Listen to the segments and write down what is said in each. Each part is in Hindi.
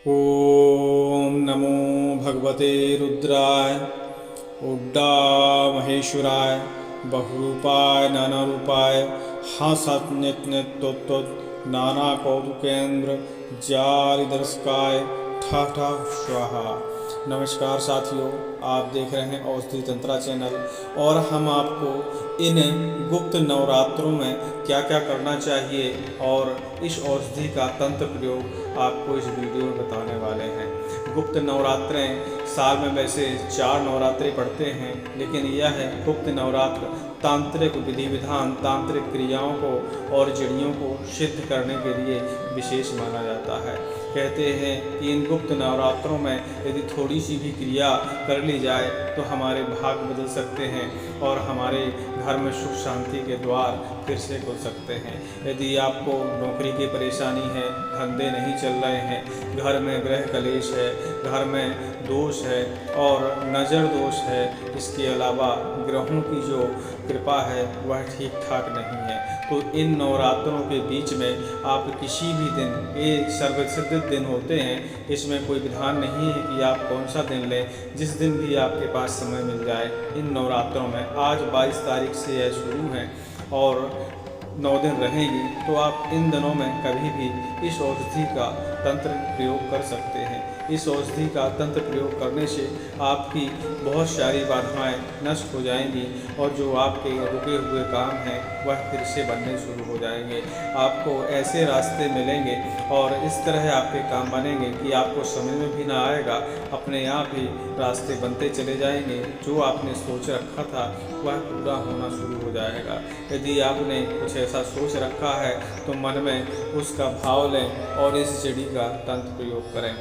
ओम नमो भगवते रुद्राय उड्डामहेश्वराय बहुरूपाय नानारूपाय हासनित्यनित्योत्तोत् नाना कौतुकेन्द्र जालिदर्शकाय ठा ठा स्वाहा। नमस्कार साथियों, आप देख रहे हैं औषधि तंत्रा चैनल और हम आपको इन गुप्त नवरात्रों में क्या क्या करना चाहिए और इस औषधि का तंत्र प्रयोग आपको इस वीडियो में बताने वाले हैं। गुप्त नवरात्रें साल में वैसे 4 नवरात्रे पड़ते हैं, लेकिन यह गुप्त नवरात्र तांत्रिक विधि विधान, तांत्रिक क्रियाओं को और जड़ियों को सिद्ध करने के लिए विशेष माना जाता है। कहते हैं कि इन गुप्त नवरात्रों में यदि थोड़ी सी भी क्रिया कर ली जाए तो हमारे भाग बदल सकते हैं और हमारे घर में सुख शांति के द्वार फिर से खुल सकते हैं। यदि आपको नौकरी की परेशानी है, धंधे नहीं चल रहे हैं, घर में ग्रह कलेश है, घर में दोष है और नज़र दोष है, इसके अलावा ग्रहों की जो कृपा है वह ठीक ठाक नहीं है, तो इन नवरात्रों के बीच में आप किसी भी दिन, ये सर्वसिद्ध दिन होते हैं, इसमें कोई विधान नहीं है कि आप कौन सा दिन लें, जिस दिन भी आपके पास समय मिल जाए। इन नवरात्रों में आज 22 तारीख से यह शुरू है और 9 दिन रहेंगी, तो आप इन दिनों में कभी भी इस औषधि का तंत्र प्रयोग कर सकते हैं। इस औषधि का तंत्र प्रयोग करने से आपकी बहुत सारी बाधाएं नष्ट हो जाएंगी और जो आपके रुके हुए काम हैं वह फिर से बनने शुरू हो जाएंगे। आपको ऐसे रास्ते मिलेंगे और इस तरह आपके काम बनेंगे कि आपको समझ में भी ना आएगा, अपने आप ही रास्ते बनते चले जाएंगे। जो आपने सोच रखा था वह पूरा होना शुरू हो जाएगा। यदि आपने कुछ ऐसा सोच रखा है तो मन में उसका भाव लें और इस जड़ी का तंत्र प्रयोग करें।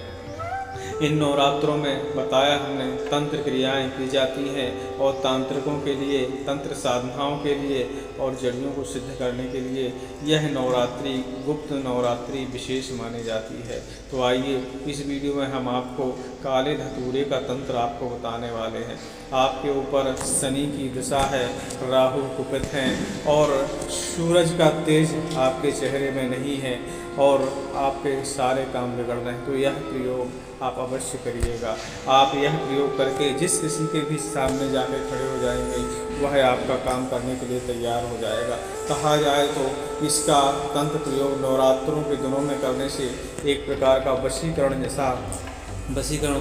इन नवरात्रों में बताया हमने तंत्र क्रियाएं की जाती हैं और तांत्रिकों के लिए, तंत्र साधनाओं के लिए और जड़ियों को सिद्ध करने के लिए यह नवरात्रि, गुप्त नवरात्रि विशेष मानी जाती है। तो आइए इस वीडियो में हम आपको काले धतूरे का तंत्र आपको बताने वाले हैं। आपके ऊपर शनि की दशा है, राहु कुपित हैं और सूरज का तेज आपके चेहरे में नहीं है और आपके सारे काम बिगड़ रहे हैं, तो यह प्रयोग आप अवश्य करिएगा। आप यह प्रयोग करके जिस किसी के भी सामने जाकर खड़े हो जाएंगे वह आपका काम करने के लिए तैयार हो जाएगा। कहा जाए तो इसका तंत्र प्रयोग नवरात्रों के दिनों में करने से एक प्रकार का वशीकरण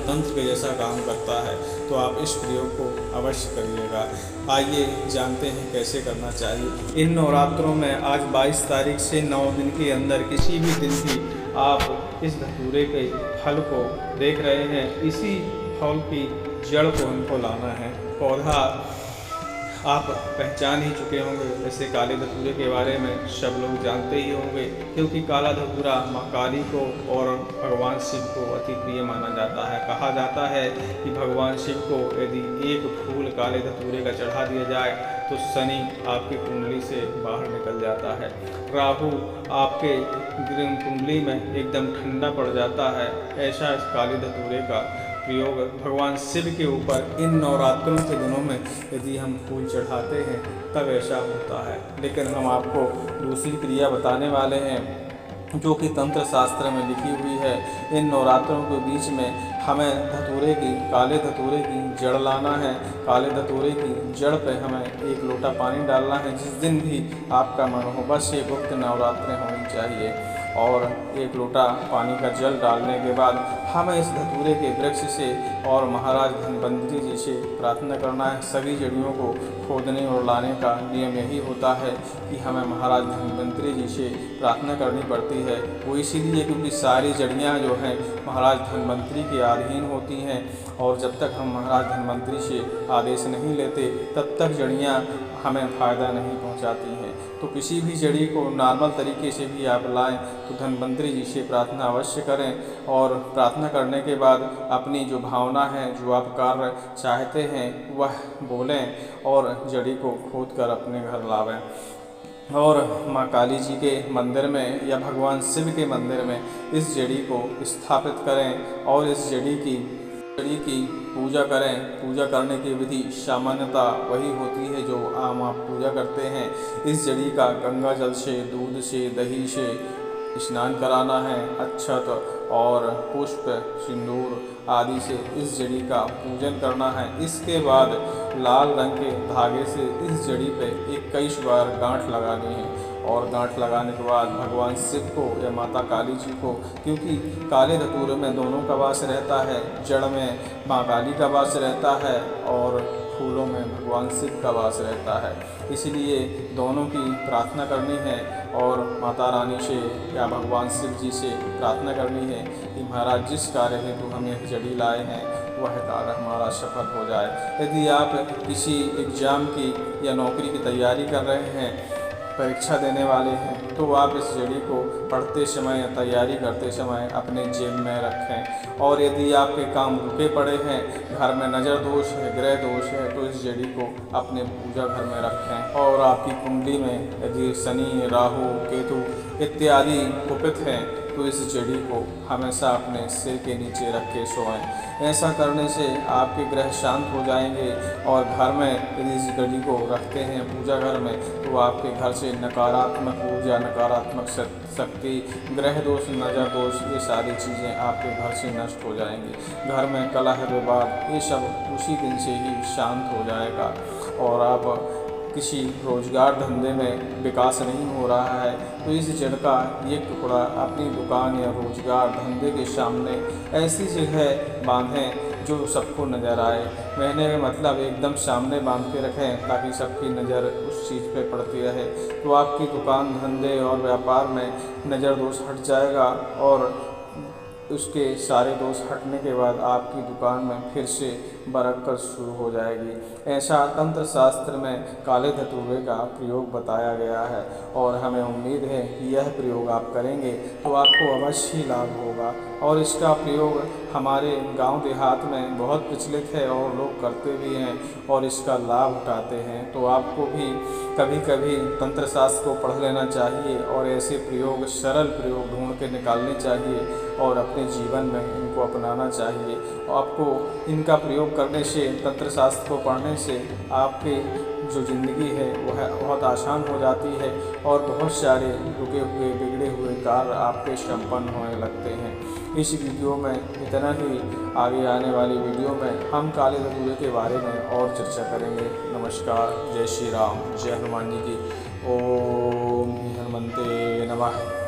तंत्र के जैसा काम करता है, तो आप इस प्रयोग को अवश्य करिएगा। आइए जानते हैं कैसे करना चाहिए। इन नवरात्रों में आज 22 तारीख से 9 दिन के अंदर किसी भी दिन भी आप इस धतूरे के फल को देख रहे हैं, इसी फल की जड़ को हमको लाना है। पौधा आप पहचान ही चुके होंगे, वैसे काले धतूरे के बारे में सब लोग जानते ही होंगे, क्योंकि काला धतूरा माँ काली को और भगवान शिव को अति प्रिय माना जाता है। कहा जाता है कि भगवान शिव को यदि एक फूल काले धतूरे का चढ़ा दिया जाए तो शनि आपकी कुंडली से बाहर निकल जाता है, राहु आपके कुंडली में एकदम ठंडा पड़ जाता है। ऐसा इस काले धतूरे का प्रयोग भगवान शिव के ऊपर इन नवरात्रों के दिनों में यदि हम फूल चढ़ाते हैं तब ऐसा होता है। लेकिन हम आपको दूसरी क्रिया बताने वाले हैं जो कि तंत्र शास्त्र में लिखी हुई है। इन नवरात्रों के बीच में हमें काले धतूरे की जड़ लाना है। काले धतूरे की जड़ पे हमें 1 लोटा पानी डालना है। जिस दिन भी आपका मन हो, बस ये गुप्त नवरात्रें होनी चाहिए। और 1 लोटा पानी का जल डालने के बाद हमें इस धतूरे के वृक्ष से और महाराज धन्वंतरी जी से प्रार्थना करना है। सभी जड़ियों को खोदने और लाने का नियम यही होता है कि हमें महाराज धन्वंतरी जी से प्रार्थना करनी पड़ती है। वो इसीलिए क्योंकि सारी जड़ियाँ जो हैं महाराज धन्वंतरी के अधीन होती हैं और जब तक हम महाराज धन्वंतरी से आदेश नहीं लेते तब तक जड़ियाँ हमें फ़ायदा नहीं पहुंचाती हैं। तो किसी भी जड़ी को नॉर्मल तरीके से भी आप लाएं तो धन्वंतरी जी से प्रार्थना अवश्य करें और प्रार्थना करने के बाद अपनी जो भावना है, जो आप कार्य चाहते हैं वह बोलें और जड़ी को खोद कर अपने घर लावें। और माँ काली जी के मंदिर में या भगवान शिव के मंदिर में इस जड़ी को स्थापित करें और इस जड़ी की पूजा करें। पूजा करने की विधि सामान्यता वही होती है जो आम आप पूजा करते हैं। इस जड़ी का गंगा जल से, दूध से, दही से स्नान कराना है, अक्षत और पुष्प सिंदूर आदि से इस जड़ी का पूजन करना है। इसके बाद लाल रंग के धागे से इस जड़ी पे 21 बार गांठ लगानी है और गांठ लगाने के बाद भगवान शिव को या माता काली जी को, क्योंकि काले धतूरे में दोनों का वास रहता है, जड़ में माँ काली का वास रहता है और फूलों में भगवान शिव का वास रहता है, इसलिए दोनों की प्रार्थना करनी है और माता रानी से या भगवान शिव जी से प्रार्थना करनी है कि महाराज जिस कार्य हेतु हम यह जड़ी लाए हैं वह कार्य हमारा सफल हो जाए। यदि आप किसी एग्ज़ाम की या नौकरी की तैयारी कर रहे हैं, परीक्षा देने वाले हैं, तो आप इस जड़ी को पढ़ते समय या तैयारी करते समय अपने जेब में रखें। और यदि आपके काम रुके पड़े हैं, घर में नज़र दोष है, ग्रह दोष है, तो इस जड़ी को अपने पूजा घर में रखें। और आपकी कुंडली में यदि शनि, राहु, केतु इत्यादि कुपित हैं तो इस जड़ी को हमेशा अपने सिर के नीचे रख के सोएं। ऐसा करने से आपके ग्रह शांत हो जाएंगे और घर में यदि इस जड़ी को रखते हैं पूजा घर में तो आपके घर से नकारात्मक ऊर्जा, नकारात्मक शक्ति, ग्रह दोष, नज़र दोष, ये सारी चीज़ें आपके घर से नष्ट हो जाएंगी। घर में कलह, विवाद, ये सब उसी दिन से ही शांत हो जाएगा और आप किसी रोजगार धंधे में विकास नहीं हो रहा है तो इस जड़ का ये टुकड़ा अपनी दुकान या रोजगार धंधे के सामने ऐसी जगह बांधें जो सबको नज़र आए। कहने में मतलब एकदम सामने बांध के रखें ताकि सबकी नज़र उस चीज़ पे पड़ती रहे, तो आपकी दुकान, धंधे और व्यापार में नज़र दोष हट जाएगा और उसके सारे दोष हटने के बाद आपकी दुकान में फिर से बरकत शुरू हो जाएगी। ऐसा तंत्र शास्त्र में काले धतूरे का प्रयोग बताया गया है और हमें उम्मीद है कि यह प्रयोग आप करेंगे तो आपको अवश्य ही लाभ होगा। और इसका प्रयोग हमारे गांव देहात में बहुत प्रचलित है और लोग करते भी हैं और इसका लाभ उठाते हैं। तो आपको भी कभी कभी तंत्र शास्त्र को पढ़ लेना चाहिए और ऐसे प्रयोग, सरल प्रयोग ढूंढ के निकालने चाहिए और अपने जीवन में इनको अपनाना चाहिए। आपको इनका प्रयोग करने से, तंत्र शास्त्र को पढ़ने से आपके जो ज़िंदगी है वह बहुत आसान हो जाती है और बहुत सारे रुके हुए, बिगड़े हुए कार्य आपके संपन्न होने लगते हैं। इस वीडियो में इतना ही। आगे आने वाली वीडियो में हम काले धतूरे के बारे में और चर्चा करेंगे। नमस्कार, जय श्री राम, जय हनुमान जी की। ओम हनुमंते नमः।